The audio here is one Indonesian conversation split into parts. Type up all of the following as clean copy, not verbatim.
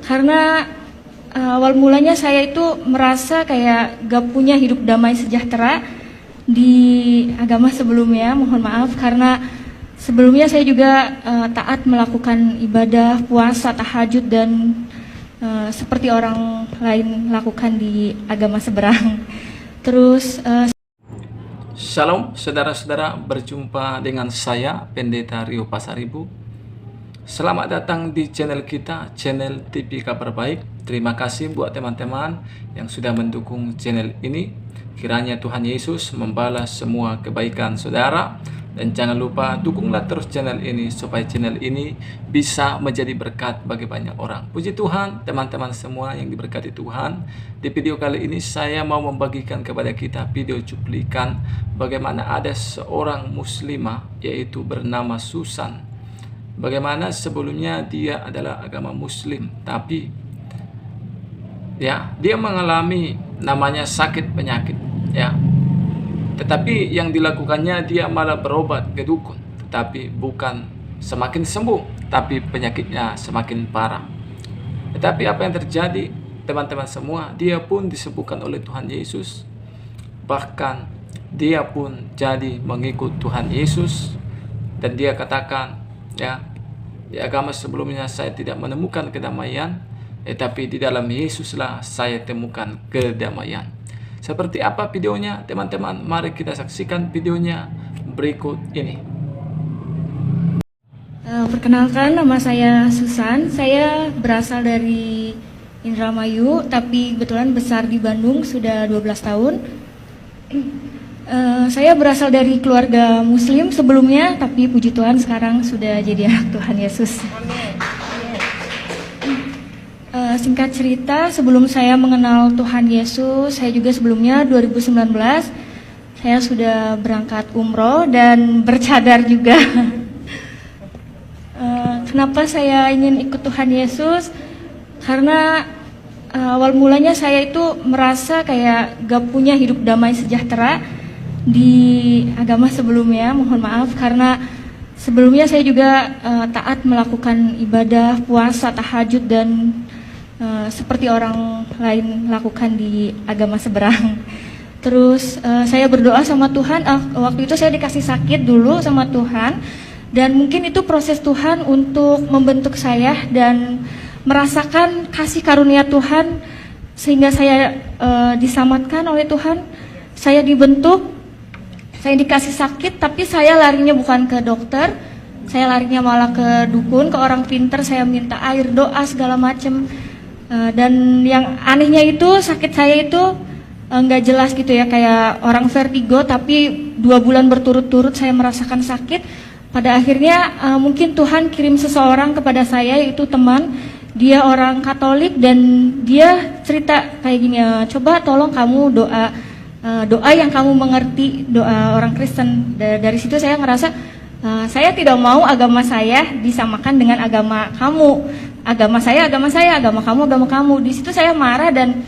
Karena awal mulanya saya itu merasa kayak gak punya hidup damai sejahtera di agama sebelumnya. Mohon maaf karena sebelumnya saya juga taat melakukan ibadah, puasa, tahajud dan seperti orang lain lakukan di agama seberang. Terus Shalom saudara-saudara, berjumpa dengan saya Pendeta Rio Pasaribu. Selamat datang di channel kita, channel TV Kabar Baik. Terima kasih buat teman-teman yang sudah mendukung channel ini. Kiranya Tuhan Yesus membalas semua kebaikan saudara. Dan jangan lupa dukunglah terus channel ini supaya channel ini bisa menjadi berkat bagi banyak orang. Puji Tuhan, teman-teman semua yang diberkati Tuhan. Di video kali ini saya mau membagikan kepada kita video cuplikan bagaimana ada seorang muslimah yaitu bernama Susan. Bagaimana sebelumnya dia adalah agama muslim, tapi dia mengalami namanya sakit penyakit, tetapi yang dilakukannya dia malah berobat ke dukun, tetapi bukan semakin sembuh, tapi penyakitnya semakin parah. Tetapi apa yang terjadi teman-teman semua, dia pun disembuhkan oleh Tuhan Yesus. Bahkan dia pun jadi mengikut Tuhan Yesus. Dan dia katakan, di agama sebelumnya saya tidak menemukan kedamaian, tetapi di dalam Yesuslah saya temukan kedamaian. Seperti apa videonya teman-teman? Mari kita saksikan videonya berikut ini. Perkenalkan, nama saya Susan. Saya berasal dari Indramayu, tapi kebetulan besar di Bandung sudah 12 tahun. Saya berasal dari keluarga muslim sebelumnya, tapi puji Tuhan sekarang sudah jadi anak Tuhan Yesus. Singkat cerita, sebelum saya mengenal Tuhan Yesus, saya juga sebelumnya 2019 saya sudah berangkat umroh dan bercadar juga. Kenapa saya ingin ikut Tuhan Yesus? Karena awal mulanya saya itu merasa kayak gak punya hidup damai sejahtera di agama sebelumnya. Mohon maaf karena sebelumnya saya juga taat melakukan ibadah, puasa, tahajud dan seperti orang lain lakukan di agama seberang. Terus saya berdoa sama Tuhan. Waktu itu saya dikasih sakit dulu sama Tuhan, dan mungkin itu proses Tuhan untuk membentuk saya dan merasakan kasih karunia Tuhan sehingga saya diselamatkan oleh Tuhan. Saya dibentuk, saya dikasih sakit, tapi saya larinya bukan ke dokter, saya larinya malah ke dukun, ke orang pinter. Saya minta air doa segala macem. Dan yang anehnya itu sakit saya itu nggak jelas gitu ya, kayak orang vertigo, tapi 2 bulan berturut-turut saya merasakan sakit. Pada akhirnya mungkin Tuhan kirim seseorang kepada saya, yaitu teman. Dia orang Katolik dan dia cerita kayak gini, coba tolong kamu doa yang kamu mengerti, doa orang Kristen. Dari situ saya ngerasa saya tidak mau agama saya disamakan dengan agama kamu. Agama saya, agama kamu. Di situ saya marah dan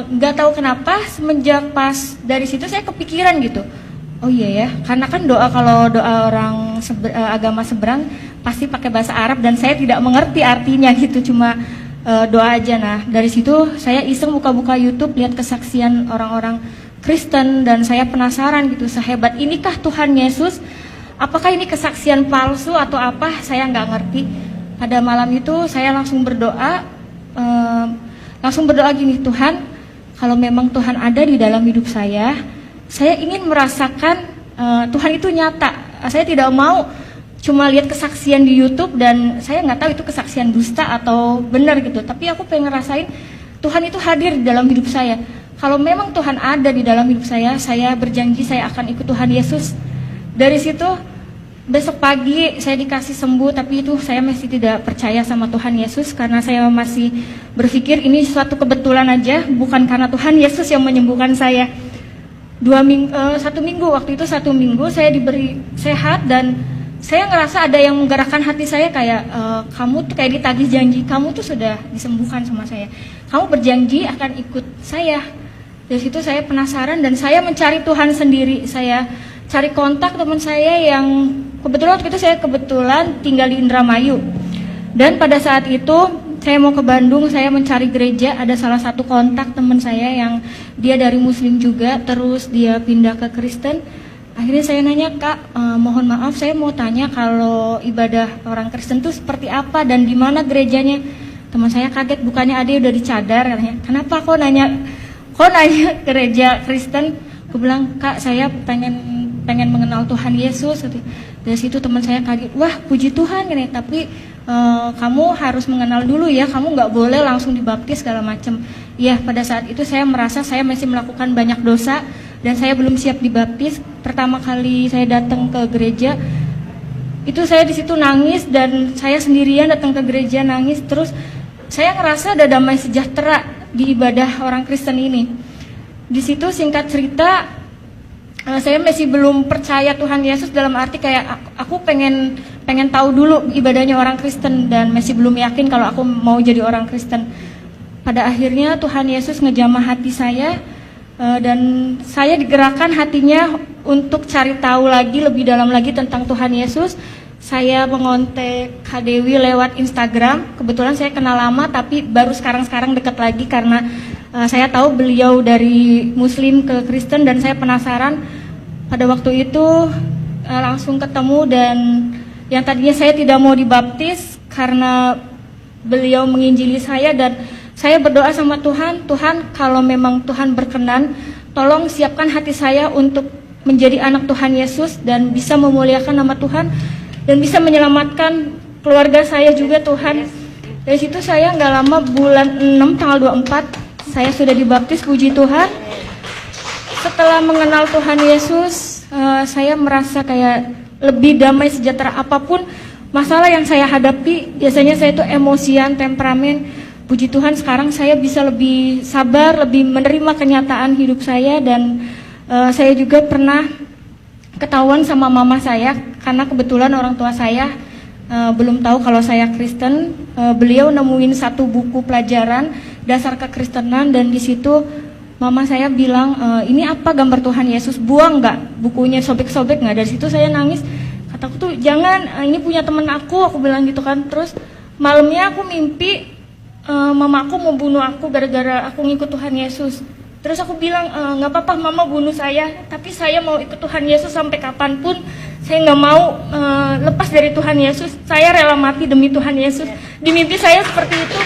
nggak tahu kenapa semenjak pas dari situ saya kepikiran gitu. Oh iya ya, karena kan kalau doa orang agama seberang pasti pakai bahasa Arab dan saya tidak mengerti artinya gitu, cuma doa aja. Nah dari situ saya iseng buka-buka YouTube, lihat kesaksian orang-orang Kristen dan saya penasaran gitu, sehebat inikah Tuhan Yesus? Apakah ini kesaksian palsu atau apa? Saya nggak ngerti. Pada malam itu saya langsung berdoa gini, Tuhan, kalau memang Tuhan ada di dalam hidup saya ingin merasakan Tuhan itu nyata. Saya tidak mau cuma lihat kesaksian di YouTube dan saya nggak tahu itu kesaksian dusta atau benar gitu. Tapi aku pengen ngerasain Tuhan itu hadir di dalam hidup saya. Kalau memang Tuhan ada di dalam hidup saya berjanji saya akan ikut Tuhan Yesus. Dari situ besok pagi saya dikasih sembuh, tapi itu saya masih tidak percaya sama Tuhan Yesus karena saya masih berpikir ini suatu kebetulan aja, bukan karena Tuhan Yesus yang menyembuhkan saya. 1 minggu, waktu itu 1 minggu saya diberi sehat dan saya ngerasa ada yang menggerakkan hati saya kayak kamu tuh kayak ditagih janji, kamu tuh sudah disembuhkan sama saya, kamu berjanji akan ikut saya. Dari situ saya penasaran dan saya mencari Tuhan sendiri. Saya cari kontak teman saya yang kebetulan waktu itu saya tinggal di Indramayu. Dan pada saat itu saya mau ke Bandung, saya mencari gereja, ada salah satu kontak teman saya yang dia dari Muslim juga, terus dia pindah ke Kristen. Akhirnya saya nanya, Kak, mohon maaf saya mau tanya kalau ibadah orang Kristen itu seperti apa dan di mana gerejanya. Teman saya kaget, bukannya ada udah dicadar, katanya. Kenapa kok nanya gereja Kristen? Aku bilang, Kak, saya pengen mengenal Tuhan Yesus. Dari situ teman saya kaget, wah puji Tuhan ini, tapi kamu harus mengenal dulu ya, kamu nggak boleh langsung dibaptis segala macam. Ya, pada saat itu saya merasa saya masih melakukan banyak dosa dan saya belum siap dibaptis. Pertama kali saya datang ke gereja, itu saya di situ nangis dan saya sendirian datang ke gereja nangis. Terus saya ngerasa ada damai sejahtera di ibadah orang Kristen ini. Di situ singkat cerita, saya masih belum percaya Tuhan Yesus, dalam arti kayak aku pengen tahu dulu ibadahnya orang Kristen dan masih belum yakin kalau aku mau jadi orang Kristen. Pada akhirnya Tuhan Yesus ngejamah hati saya dan saya digerakkan hatinya untuk cari tahu lagi lebih dalam lagi tentang Tuhan Yesus. Saya mengontak Kak Dewi lewat Instagram. Kebetulan saya kenal lama tapi baru sekarang dekat lagi karena saya tahu beliau dari Muslim ke Kristen dan saya penasaran. Pada waktu itu langsung ketemu dan yang tadinya saya tidak mau dibaptis karena beliau menginjili saya, dan saya berdoa sama Tuhan, Tuhan kalau memang Tuhan berkenan, tolong siapkan hati saya untuk menjadi anak Tuhan Yesus dan bisa memuliakan nama Tuhan dan bisa menyelamatkan keluarga saya juga Tuhan. Dari situ saya nggak lama, bulan 6 tanggal 24 saya sudah dibaptis, puji Tuhan. Setelah mengenal Tuhan Yesus, saya merasa kayak lebih damai sejahtera. Apapun masalah yang saya hadapi, biasanya saya itu emosian, temperamen. Puji Tuhan sekarang saya bisa lebih sabar, lebih menerima kenyataan hidup saya. Dan saya juga pernah ketahuan sama mama saya, karena kebetulan orang tua saya belum tahu kalau saya Kristen. Beliau nemuin satu buku pelajaran dasar kekristenan dan di situ mama saya bilang, ini apa gambar Tuhan Yesus, buang nggak bukunya, sobek-sobek nggak. Dari situ saya nangis, kataku tuh jangan, ini punya temen aku bilang gitu kan. Terus malamnya aku mimpi mama aku mau bunuh aku gara-gara aku ngikut Tuhan Yesus. Terus aku bilang, nggak apa-apa mama bunuh saya, tapi saya mau ikut Tuhan Yesus sampai kapanpun. Saya nggak mau lepas dari Tuhan Yesus, saya rela mati demi Tuhan Yesus. Di mimpi saya seperti itu,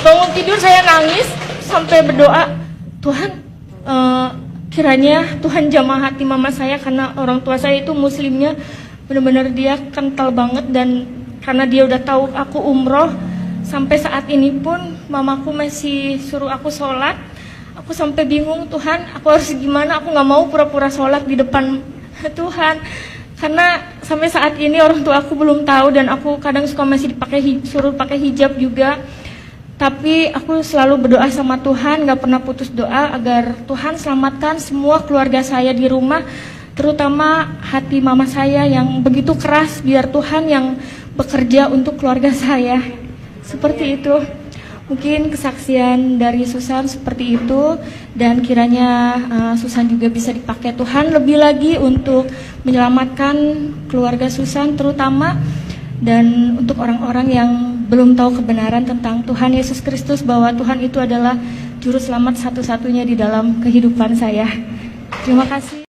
bangun tidur saya nangis sampai berdoa, Tuhan, kiranya Tuhan jamah hati mama saya, karena orang tua saya itu Muslimnya benar-benar dia kental banget, dan karena dia udah tahu aku umroh, sampai saat ini pun mamaku masih suruh aku sholat. Aku sampai bingung, Tuhan, aku harus gimana? Aku nggak mau pura-pura sholat di depan Tuhan, karena sampai saat ini orang tua aku belum tahu, dan aku kadang suka masih suruh pakai hijab juga. Tapi aku selalu berdoa sama Tuhan, gak pernah putus doa agar Tuhan selamatkan semua keluarga saya di rumah, terutama hati mama saya yang begitu keras, biar Tuhan yang bekerja untuk keluarga saya. Seperti itu. Mungkin kesaksian dari Susan seperti itu, dan kiranya Susan juga bisa dipakai Tuhan lebih lagi untuk menyelamatkan keluarga Susan terutama, dan untuk orang-orang yang belum tahu kebenaran tentang Tuhan Yesus Kristus, bahwa Tuhan itu adalah juru selamat satu-satunya di dalam kehidupan saya. Terima kasih.